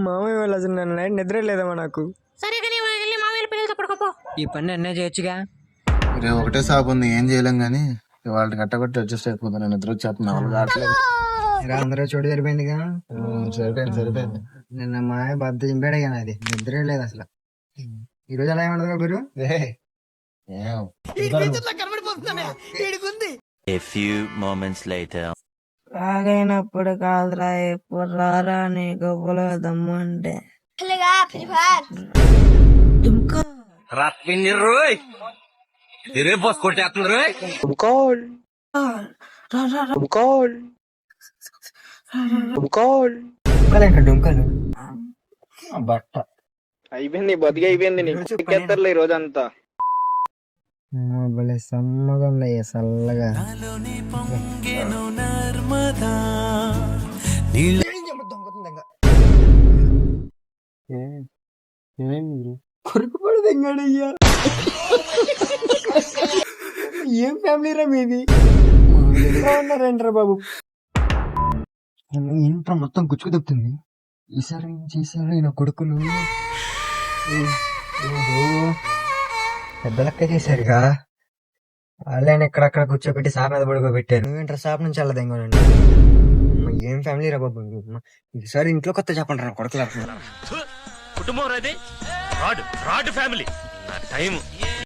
మామయ్య వాళ్ళు అసలు నన్ను నైట్ నిద్ర లేదమ్మా నాకు. సరే కానీ వెళ్ళి మామయ్య పిల్లలతో పడుకోపో. ఈ పని అన్నే చేయొచ్చుగా. రే ఒకటే షాప్ ఉంది, ఏం చేయలేం గానీ వాళ్ళకి కట్టగొట్టి అడ్జస్ట్ అయిపోతుంది. నేను నిద్ర వచ్చేస్తున్నా, వాళ్ళు కావట్లేదు. అందరూ చోటు సరిపోయిందిగా. సరిపోయింది. నిన్న మా బద్ద చింపాడే కానీ అది నిద్ర లేదు అసలు. ఈ రోజు అలా ఏమంటారు గురు? A few moments later. రాగైనప్పుడు కాదురా ఎప్పుడు రారా నీకు దమ్ము అంటే డుంకలు బట్ట అయిపోయింది, బతికి అయిపోయింది. నీకు ఎక్కేస్తారులే ఈ రోజంతా. భలే సమ్మగా ఉన్నాయి చల్లగా. కొరుకుపడి తెంగాడయ్యా. ఏం ఫ్యామిలీ రా మీది? ఉన్నారేంట్రా బాబు? ఇంట్లో మొత్తం గుచ్చుకు తప్పుతుంది. ఈసారి ఏం చేశారు ఈయన కొడుకులు? పెద్ద లెక్క చేశారుగా. వాళ్ళని ఎక్కడక్కడ కూర్చోబెట్టి షాప్ మీద పడుకోబెట్టారు. నువ్వేంట్రా షాప్ నుంచి అలా తెంగోనండి. ఏం ఫ్యామిలీ రా బాబు? ఈసారి ఇంట్లో కొత్త చెప్పండి రా కొడుకులు. కుటుంబం రాదు, రాడు ఫ్యామిలీ. నా టైం